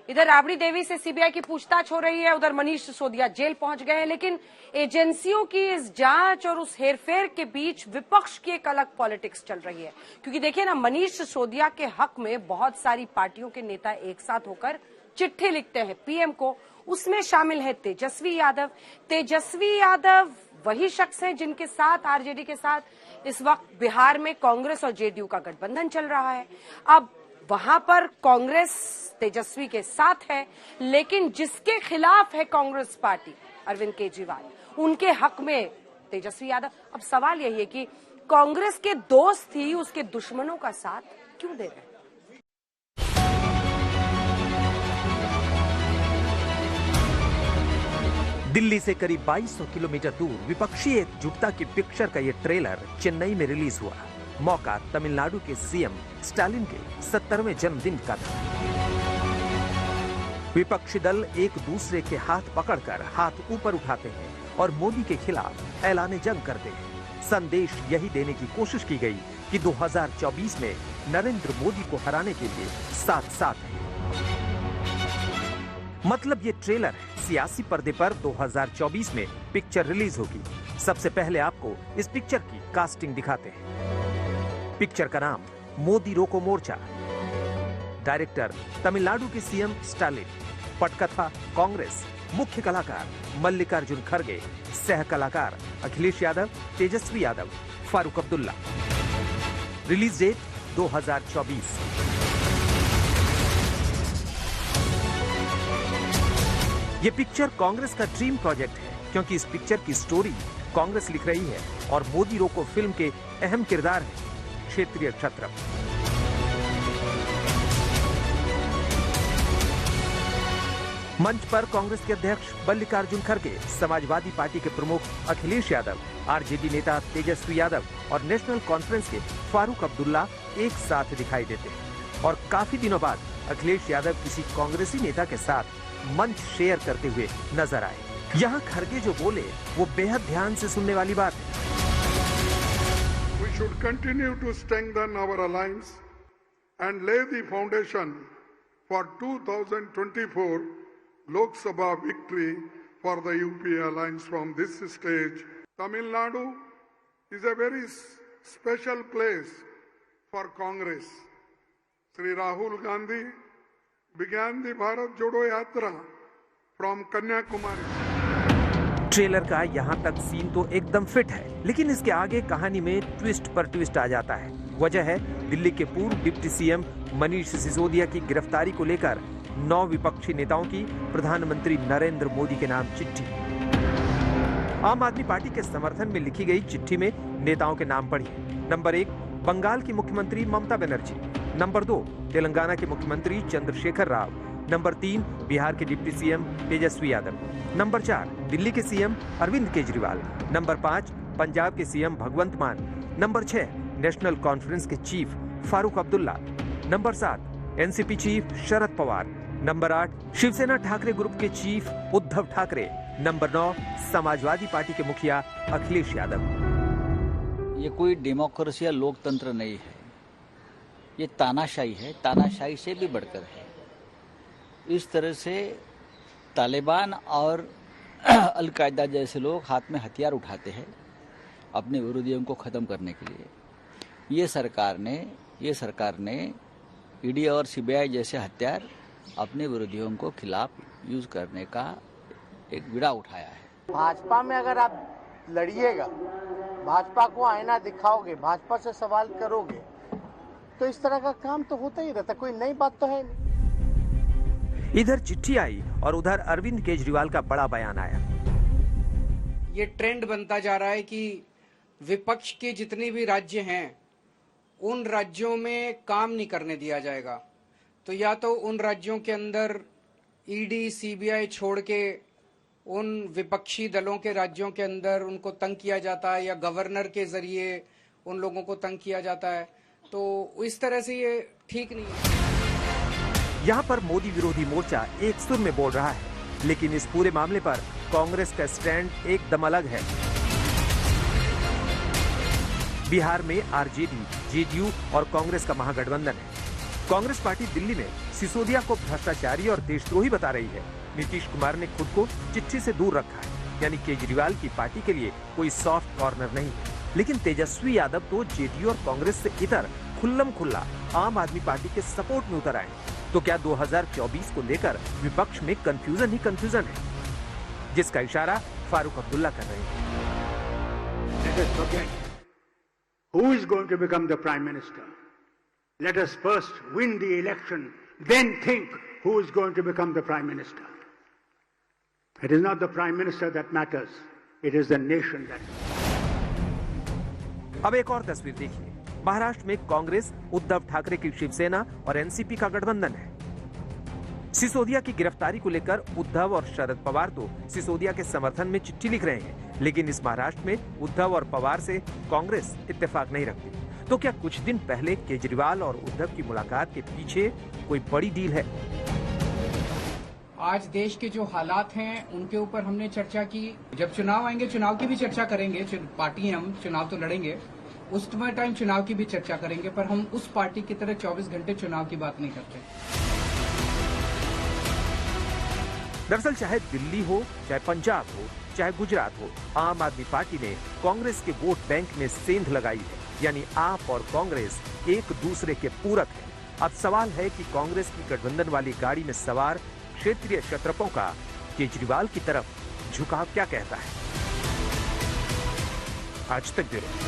इधर राबड़ी देवी से सीबीआई की पूछताछ हो रही है, उधर मनीष सिसोदिया जेल पहुंच गए हैं, लेकिन एजेंसियों की इस जांच और उस हेरफेर के बीच विपक्ष की एक अलग पॉलिटिक्स चल रही है। क्योंकि देखिए ना, मनीष सिसोदिया के हक में बहुत सारी पार्टियों के नेता एक साथ होकर चिट्ठी लिखते हैं पीएम को। उसमें शामिल है तेजस्वी यादव। तेजस्वी यादव वही शख्स हैं जिनके साथ, आरजेडी के साथ इस वक्त बिहार में कांग्रेस और जेडीयू का गठबंधन चल रहा है। अब वहां पर कांग्रेस तेजस्वी के साथ है, लेकिन जिसके खिलाफ है कांग्रेस पार्टी, अरविंद केजरीवाल, उनके हक में तेजस्वी यादव। अब सवाल यही है कि कांग्रेस के दोस्त ही उसके दुश्मनों का साथ क्यों दे रहे हैं? दिल्ली से करीब 2200 किलोमीटर दूर विपक्षी एकजुटता की पिक्चर का ये ट्रेलर चेन्नई में रिलीज हुआ। मौका तमिलनाडु के सीएम स्टालिन के 70वें जन्मदिन का था। विपक्षी दल एक दूसरे के हाथ पकड़कर हाथ ऊपर उठाते हैं और मोदी के खिलाफ ऐलान जंग करते हैं। संदेश यही देने की कोशिश की गई कि 2024 में नरेंद्र मोदी को हराने के लिए साथ साथ हैं। मतलब ये ट्रेलर है, सियासी पर्दे पर 2024 में पिक्चर रिलीज होगी। सबसे पहले आपको इस पिक्चर की कास्टिंग दिखाते हैं। पिक्चर का नाम मोदी रोको मोर्चा। डायरेक्टर तमिलनाडु के सीएम स्टालिन। पटकथा कांग्रेस। मुख्य कलाकार मल्लिकार्जुन खड़गे। सह कलाकार अखिलेश यादव, तेजस्वी यादव, फारूक अब्दुल्ला। Release date 2024। ये पिक्चर कांग्रेस का ड्रीम प्रोजेक्ट है, क्योंकि इस पिक्चर की स्टोरी कांग्रेस लिख रही है और मोदी रोको फिल्म के अहम किरदार है क्षेत्रीय क्षत्रप। मंच पर कांग्रेस के अध्यक्ष मल्लिकार्जुन खड़गे, समाजवादी पार्टी के प्रमुख अखिलेश यादव, आरजेडी नेता तेजस्वी यादव और नेशनल कॉन्फ्रेंस के फारूक अब्दुल्ला एक साथ दिखाई देते हैं। और काफी दिनों बाद अखिलेश यादव किसी कांग्रेसी नेता के साथ मंच शेयर करते हुए नजर आए। यहाँ खड़गे जो बोले वो बेहद ध्यान से सुनने वाली बात है। We should continue to strengthen our alliance and lay the foundation for 2024 Lok Sabha victory for the UPA alliance from this stage. Tamil Nadu is a very special place for Congress. Sri Rahul Gandhi began the Bharat Jodo Yatra from Kanyakumari. Trailer का यहाँ तक scene तो एकदम fit है, लेकिन इसके आगे कहानी में ट्विस्ट पर ट्विस्ट आ जाता है। वजह है दिल्ली के पूर्व डिप्टी सीएम मनीष सिसोदिया की गिरफ्तारी को लेकर 9 विपक्षी नेताओं की प्रधानमंत्री नरेंद्र मोदी के नाम चिट्ठी। आम आदमी पार्टी के समर्थन में लिखी गई चिट्ठी में नेताओं के नाम पढ़िए। नंबर 1 बंगाल की मुख्यमंत्री ममता बनर्जी। नंबर 2 तेलंगाना के मुख्यमंत्री चंद्रशेखर राव। नंबर 3 बिहार के deputy CM Tejashwi Yadav. Number 4 Delhi के सीएम अरविंद केजरीवाल। नंबर 5 पंजाब के CM Bhagwant Mann. Number 6 national conference के chief Farooq Abdullah. Number 7 NCP chief Sharad Pawar. Number 8 Shiv Sena Thackeray group के chief Uddhav Thackeray. Number 9 Samajwadi party के मुखिया अखिलेश यादव। ये कोई डेमोक्रेसी या लोकतंत्र नहीं है, ये तानाशाही है, तानाशाही से भी बढ़कर है। इस तरह से तालिबान और अलकायदा जैसे लोग हाथ में हथियार उठाते हैं अपने विरोधियों को ख़त्म करने के लिए। ये सरकार ने ईडी और सीबीआई जैसे हथियार अपने विरोधियों को खिलाफ यूज करने का एक बीड़ा उठाया है। भाजपा में अगर आप लड़िएगा, भाजपा को आईना दिखाओगे, भाजपा से सवाल करोगे, तो इस तरह का काम तो होता ही रहता, कोई नई बात तो है नहीं। इधर चिट्ठी आई और उधर अरविंद केजरीवाल का बड़ा बयान आया। ये ट्रेंड बनता जा रहा है कि विपक्ष के जितने भी राज्य हैं उन राज्यों में काम नहीं करने दिया जाएगा। तो या तो उन राज्यों के अंदर ईडी सीबीआई छोड़ के उन विपक्षी दलों के राज्यों के अंदर उनको तंग किया जाता है, या गवर्नर के जरिए उन लोगों को तंग किया जाता है। तो इस तरह से ये ठीक नहीं है। यहाँ पर मोदी विरोधी मोर्चा एक सुर में बोल रहा है, लेकिन इस पूरे मामले पर कांग्रेस का स्टैंड एकदम अलग है। बिहार में आरजेडी, जेडीयू और कांग्रेस का महागठबंधन है। कांग्रेस पार्टी दिल्ली में सिसोदिया को भ्रष्टाचारी और देशद्रोही बता रही है। नीतीश कुमार ने खुद को चिट्ठी से दूर रखा है, यानी केजरीवाल की पार्टी के लिए कोई सॉफ्ट कॉर्नर नहीं है। लेकिन तेजस्वी यादव तो जेडीयू और कांग्रेस से इतर खुल्लम खुल्ला आम आदमी पार्टी के सपोर्ट में उतर आए। तो क्या 2024 को लेकर विपक्ष में कंफ्यूजन ही कंफ्यूजन है, जिसका इशारा फारूक अब्दुल्ला कर रहे हैं। Let us forget who is going to become the Prime Minister. Let us first win the election, then think who is going to become the Prime Minister. It is not the Prime Minister that matters, it is the nation that matters. अब एक और तस्वीर देखिए। महाराष्ट्र में कांग्रेस, उद्धव ठाकरे की शिवसेना और NCP का गठबंधन है। सिसोदिया की गिरफ्तारी को लेकर उद्धव और शरद पवार तो सिसोदिया के समर्थन में चिट्ठी लिख रहे हैं, लेकिन इस महाराष्ट्र में उद्धव और पवार से कांग्रेस इत्तेफाक नहीं रखती। तो क्या कुछ दिन पहले केजरीवाल और उद्धव की मुलाकात के पीछे कोई बड़ी डील है? आज देश के जो हालात हैं उनके ऊपर हमने चर्चा की। जब चुनाव आएंगे चुनाव की भी चर्चा करेंगे। पार्टी है, हम चुनाव तो लड़ेंगे, उस टाइम चुनाव की भी चर्चा करेंगे, पर हम उस पार्टी की तरह 24 घंटे चुनाव की बात नहीं करते। दरअसल चाहे दिल्ली हो, चाहे पंजाब हो, चाहे गुजरात हो, आम आदमी पार्टी ने कांग्रेस के वोट बैंक में सेंध लगाई है, यानी आप और कांग्रेस एक दूसरे के पूरक हैं। अब सवाल है कि कांग्रेस की गठबंधन वाली गाड़ी में सवार क्षेत्रीय क्षत्रपों का केजरीवाल की तरफ झुकाव क्या कहता है। आज तक ब्यूरो।